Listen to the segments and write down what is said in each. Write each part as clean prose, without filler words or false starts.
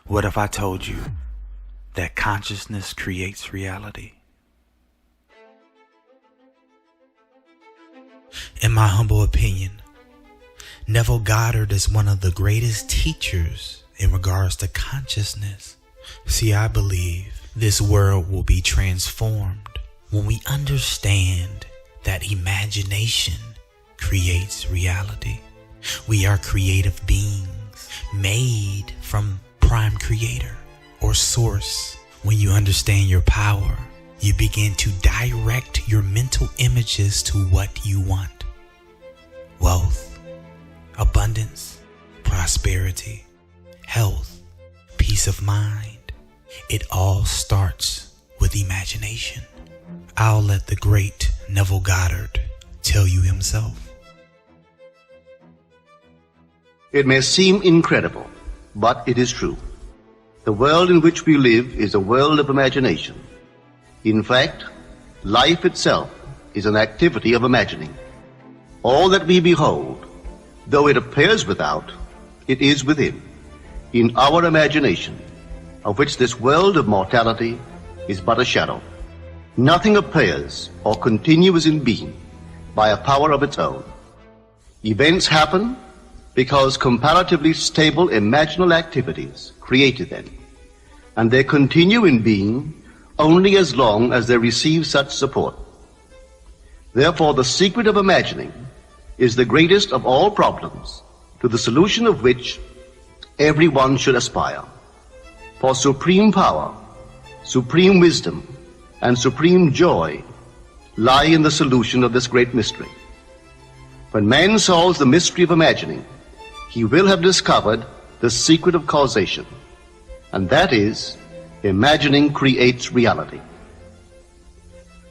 What if I told you that consciousness creates reality? In my humble opinion, Neville Goddard is one of the greatest teachers in regards to consciousness. See, I believe this world will be transformed when we understand that imagination creates reality. We are creative beings made from Prime Creator or Source. When you understand your power, you begin to direct your mental images to what you want. Wealth, abundance, prosperity, health, peace of mind. It all starts with imagination. I'll let the great Neville Goddard tell you himself. It may seem incredible, but it is true. The world in which we live is a world of imagination. In fact, life itself is an activity of imagining. All that we behold, though it appears without, it is within, in our imagination, of which this world of mortality is but a shadow. Nothing appears or continues in being by a power of its own. Events happen because comparatively stable imaginal activities created them, and they continue in being only as long as they receive such support. Therefore, the secret of imagining is the greatest of all problems, to the solution of which everyone should aspire. For supreme power, supreme wisdom, and supreme joy lie in the solution of this great mystery. When man solves the mystery of imagining, he will have discovered the secret of causation, and that is, imagining creates reality.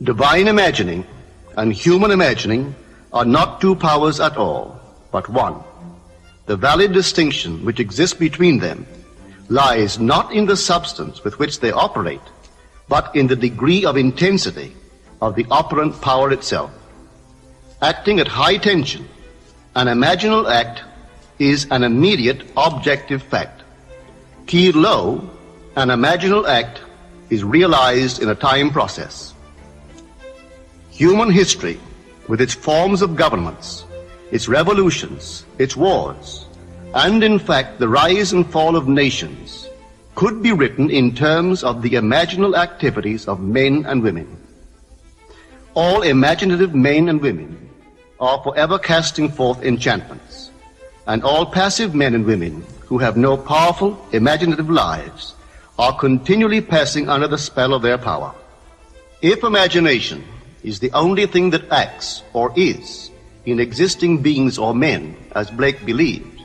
Divine imagining and human imagining are not two powers at all, but one. The valid distinction which exists between them lies not in the substance with which they operate, but in the degree of intensity of the operant power itself. Acting at high tension, an imaginal act is an immediate objective fact. Keyed low, an imaginal act is realized in a time process. Human history, with its forms of governments, its revolutions, its wars, and in fact the rise and fall of nations, could be written in terms of the imaginal activities of men and women. All imaginative men and women are forever casting forth enchantments, and all passive men and women who have no powerful imaginative lives are continually passing under the spell of their power. If imagination is the only thing that acts or is in existing beings or men, as Blake believed,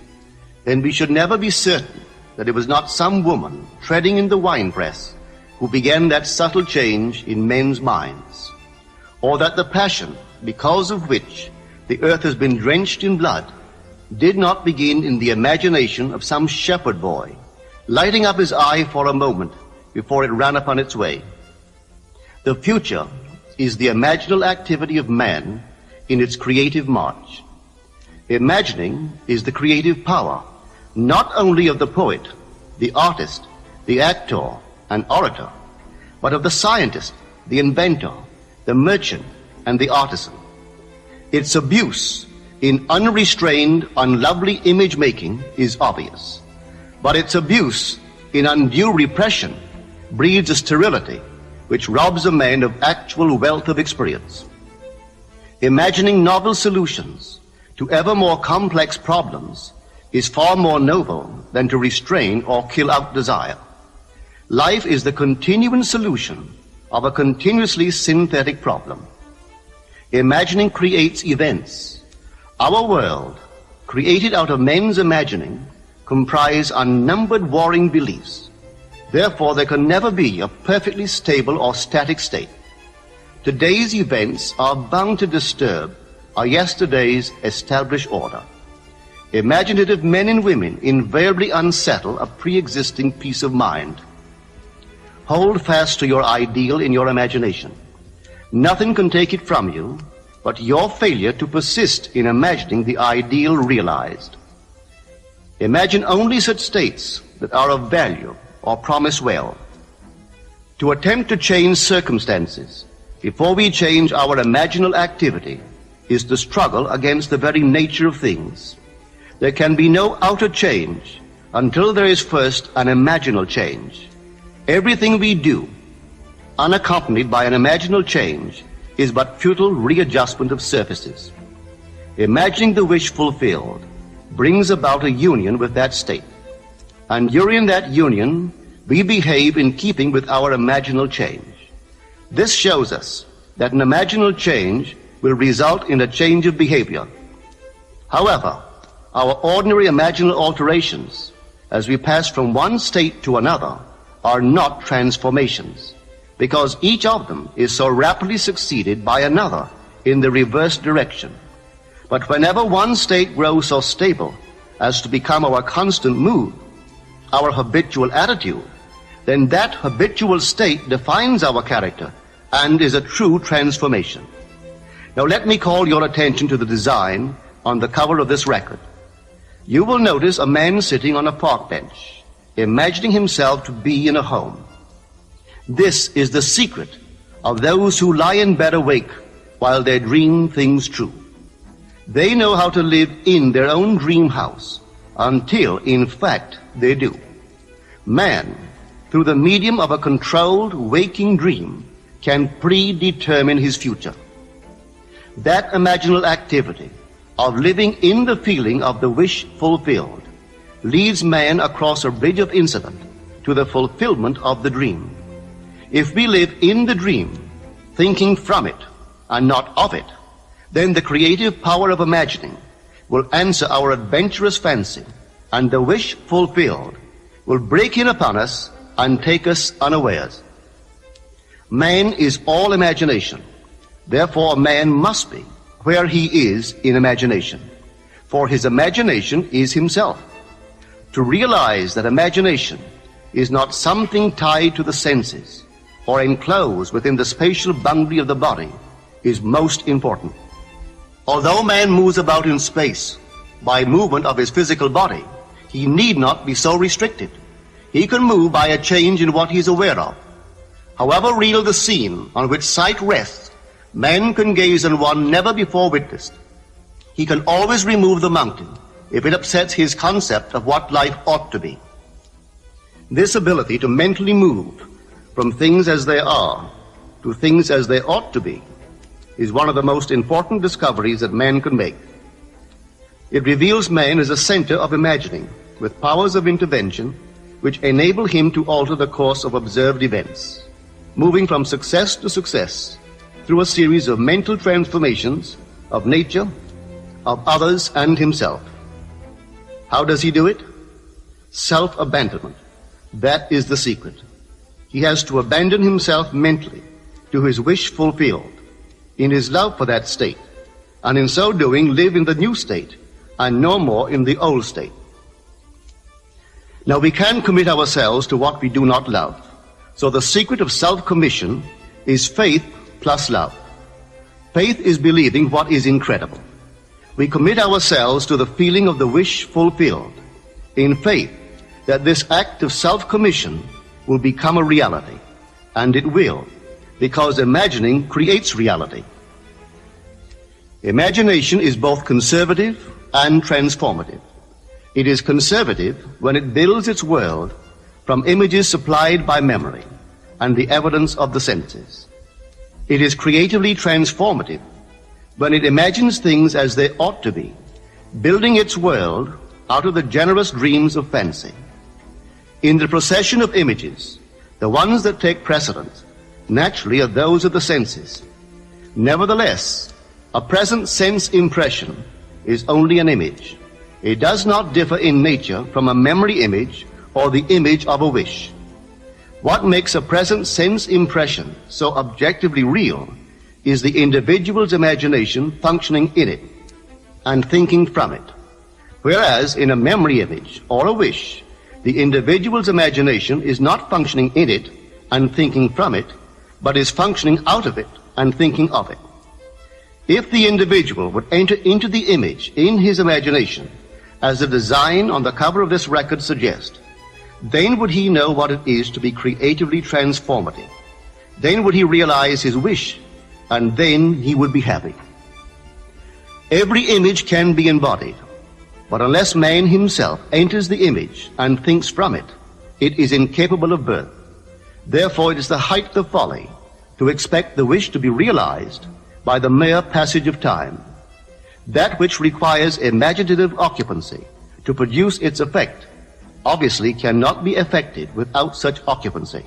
then we should never be certain that it was not some woman treading in the winepress who began that subtle change in men's minds, or that the passion because of which the earth has been drenched in blood did not begin in the imagination of some shepherd boy, lighting up his eye for a moment before it ran upon its way. The future is the imaginal activity of man in its creative march. Imagining is the creative power, not only of the poet, the artist, the actor, and orator, but of the scientist, the inventor, the merchant, and the artisan. Its abuse in unrestrained, unlovely image-making is obvious, but its abuse in undue repression breeds a sterility which robs a man of actual wealth of experience. Imagining novel solutions to ever more complex problems is far more noble than to restrain or kill out desire. Life is the continuing solution of a continuously synthetic problem. Imagining creates events. Our world, created out of men's imagining, comprise unnumbered warring beliefs. Therefore, there can never be a perfectly stable or static state. Today's events are bound to disturb our yesterday's established order. Imaginative men and women invariably unsettle a pre-existing peace of mind. Hold fast to your ideal in your imagination. Nothing can take it from you but your failure to persist in imagining the ideal realized. Imagine only such states that are of value or promise well. To attempt to change circumstances before we change our imaginal activity is to struggle against the very nature of things. There can be no outer change until there is first an imaginal change. Everything we do, unaccompanied by an imaginal change, is but futile readjustment of surfaces. Imagining the wish fulfilled brings about a union with that state, and during that union we behave in keeping with our imaginal change. This shows us that an imaginal change will result in a change of behavior. However, our ordinary imaginal alterations, as we pass from one state to another, are not transformations, because each of them is so rapidly succeeded by another in the reverse direction. But whenever one state grows so stable as to become our constant mood, our habitual attitude, then that habitual state defines our character and is a true transformation. Now let me call your attention to the design on the cover of this record. You will notice a man sitting on a park bench, imagining himself to be in a home. This is the secret of those who lie in bed awake while they dream things true. They know how to live in their own dream house until, in fact, they do. Man, through the medium of a controlled waking dream, can predetermine his future. That imaginal activity of living in the feeling of the wish fulfilled leads man across a bridge of incident to the fulfillment of the dream. If we live in the dream, thinking from it and not of it, then the creative power of imagining will answer our adventurous fancy, and the wish fulfilled will break in upon us and take us unawares. Man is all imagination. Therefore, a man must be where he is in imagination, for his imagination is himself. To realize that imagination is not something tied to the senses or enclosed within the spatial boundary of the body is most important. Although man moves about in space by movement of his physical body, he need not be so restricted. He can move by a change in what he is aware of. However real the scene on which sight rests, man can gaze on one never before witnessed. He can always remove the mountain if it upsets his concept of what life ought to be. This ability to mentally move from things as they are to things as they ought to be is one of the most important discoveries that man can make. It reveals man as a center of imagining with powers of intervention which enable him to alter the course of observed events, moving from success to success through a series of mental transformations of nature, of others, and himself. How does he do it? Self-abandonment. That is the secret. He has to abandon himself mentally to his wish fulfilled, in his love for that state, and in so doing live in the new state and no more in the old state. Now we can commit ourselves to what we do not love. So the secret of self-commission is faith plus love. Faith is believing what is incredible. We commit ourselves to the feeling of the wish fulfilled in faith that this act of self-commission will become a reality, and it will, because imagining creates reality. Imagination is both conservative and transformative. It is conservative when it builds its world from images supplied by memory and the evidence of the senses. It is creatively transformative when it imagines things as they ought to be, building its world out of the generous dreams of fancy. In the procession of images, the ones that take precedence naturally are those of the senses. Nevertheless, a present sense impression is only an image. It does not differ in nature from a memory image or the image of a wish. What makes a present sense impression so objectively real is the individual's imagination functioning in it and thinking from it. Whereas in a memory image or a wish, the individual's imagination is not functioning in it and thinking from it, but is functioning out of it and thinking of it. If the individual would enter into the image in his imagination as the design on the cover of this record suggests, then would he know what it is to be creatively transformative. Then would he realize his wish, and then he would be happy. Every image can be embodied, but unless man himself enters the image and thinks from it, it is incapable of birth. Therefore, it is the height of folly to expect the wish to be realized by the mere passage of time. That which requires imaginative occupancy to produce its effect obviously cannot be effected without such occupancy.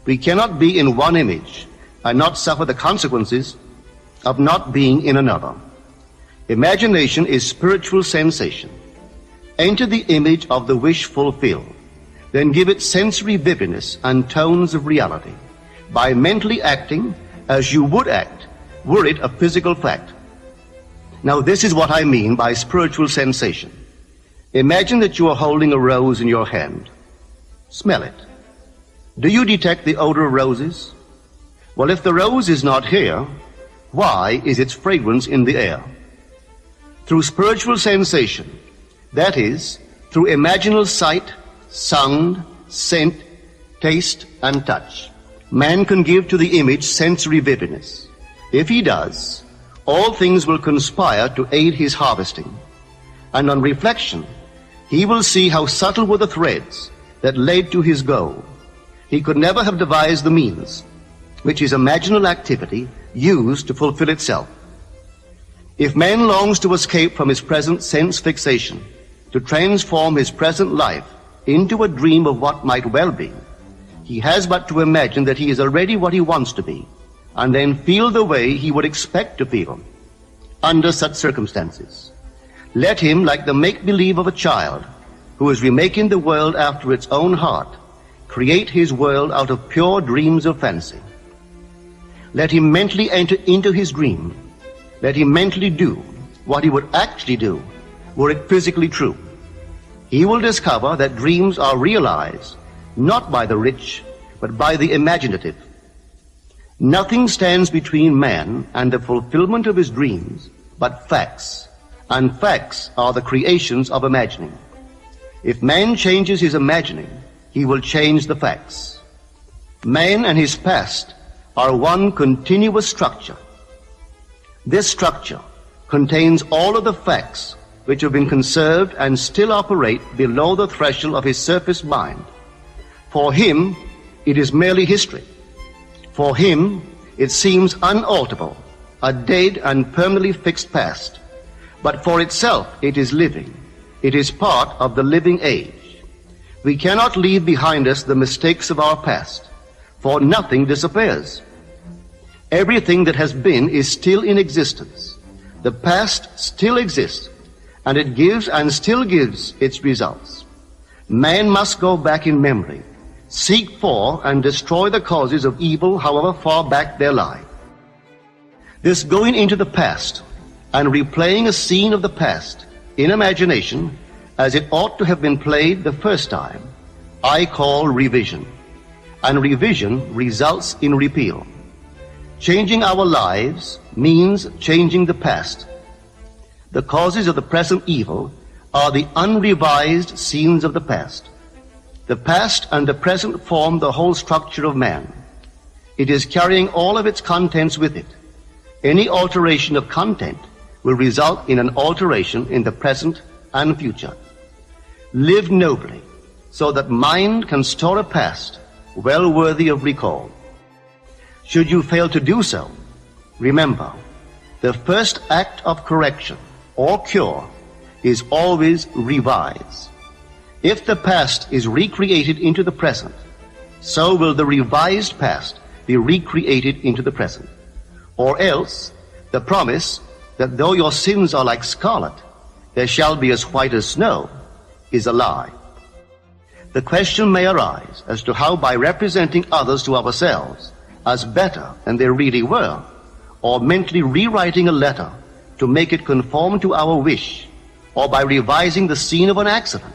We cannot be in one image and not suffer the consequences of not being in another. Imagination is spiritual sensation. Enter the image of the wish fulfilled, then give it sensory vividness and tones of reality by mentally acting as you would act were it a physical fact. Now, this is what I mean by spiritual sensation. Imagine that you are holding a rose in your hand. Smell it. Do you detect the odor of roses? Well, if the rose is not here, why is its fragrance in the air? Through spiritual sensation, that is, through imaginal sight, sound, scent, taste, and touch, man can give to the image sensory vividness. If he does, all things will conspire to aid his harvesting. And on reflection, he will see how subtle were the threads that led to his goal. He could never have devised the means which his imaginal activity used to fulfill itself. If man longs to escape from his present sense fixation, to transform his present life into a dream of what might well be, he has but to imagine that he is already what he wants to be, and then feel the way he would expect to feel under such circumstances. Let him, like the make-believe of a child who is remaking the world after its own heart, create his world out of pure dreams of fancy. Let him mentally enter into his dream. Let him mentally do what he would actually do were it physically true. He will discover that dreams are realized not by the rich, but by the imaginative. Nothing stands between man and the fulfillment of his dreams but facts, and facts are the creations of imagining. If man changes his imagining, he will change the facts. Man and his past are one continuous structure. This structure contains all of the facts which have been conserved and still operate below the threshold of his surface mind. For him, it is merely history. For him, it seems unalterable, a dead and permanently fixed past. But for itself, it is living. It is part of the living age. We cannot leave behind us the mistakes of our past, for nothing disappears. Everything that has been is still in existence. The past still exists, and it gives and still gives its results. Man must go back in memory, seek for and destroy the causes of evil however far back they lie. This going into the past and replaying a scene of the past in imagination as it ought to have been played the first time, I call revision. And revision results in repeal. Changing our lives means changing the past. The causes of the present evil are the unrevised scenes of the past. The past and the present form the whole structure of man. It is carrying all of its contents with it. Any alteration of content will result in an alteration in the present and future. Live nobly, so that mind can store a past well worthy of recall. Should you fail to do so, remember, the first act of correction or cure is always revise. If the past is recreated into the present, so will the revised past be recreated into the present. Or else, the promise that though your sins are like scarlet, they shall be as white as snow, is a lie. The question may arise as to how by representing others to ourselves as better than they really were, or mentally rewriting a letter to make it conform to our wish, or by revising the scene of an accident,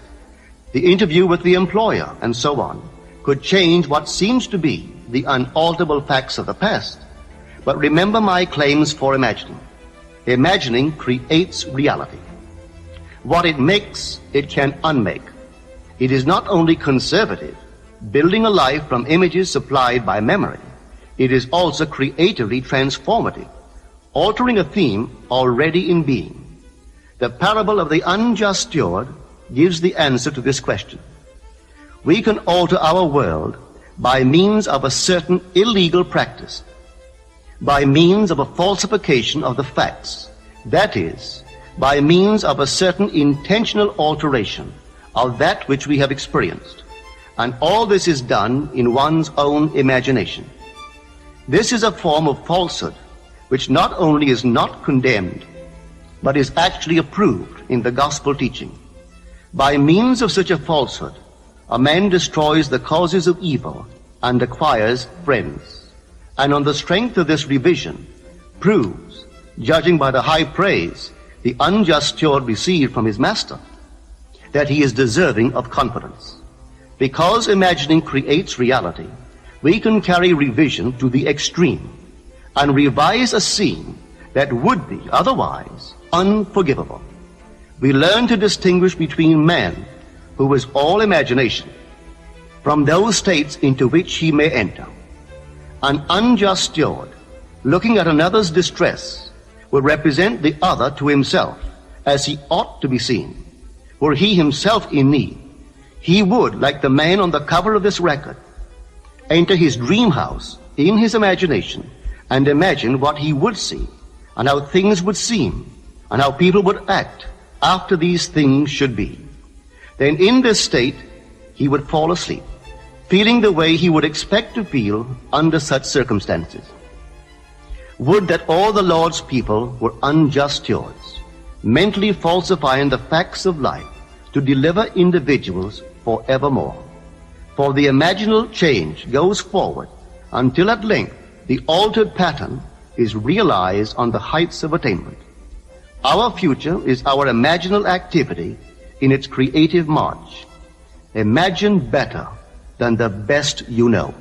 the interview with the employer, and so on, could change what seems to be the unalterable facts of the past. But remember my claims for imagining. Imagining creates reality. What it makes, it can unmake. It is not only conservative, building a life from images supplied by memory. It is also creatively transformative, altering a theme already in being. The parable of the unjust steward gives the answer to this question. We can alter our world by means of a certain illegal practice, by means of a falsification of the facts, that is, by means of a certain intentional alteration of that which we have experienced. And all this is done in one's own imagination. This is a form of falsehood which not only is not condemned, but is actually approved in the gospel teaching. By means of such a falsehood, a man destroys the causes of evil and acquires friends. And on the strength of this revision, proves, judging by the high praise the unjust steward received from his master, that he is deserving of confidence. Because imagining creates reality, we can carry revision to the extreme and revise a scene that would be otherwise unforgivable. We learn to distinguish between man, who is all imagination, from those states into which he may enter. An unjust steward, looking at another's distress, will represent the other to himself as he ought to be seen. Were he himself in need, he would, like the man on the cover of this record, enter his dream house in his imagination and imagine what he would see and how things would seem and how people would act after these things should be. Then in this state, he would fall asleep, feeling the way he would expect to feel under such circumstances. Would that all the Lord's people were unjust stewards, mentally falsifying the facts of life to deliver individuals forevermore. For the imaginal change goes forward until at length the altered pattern is realized on the heights of attainment. Our future is our imaginal activity in its creative march. Imagine better than the best you know.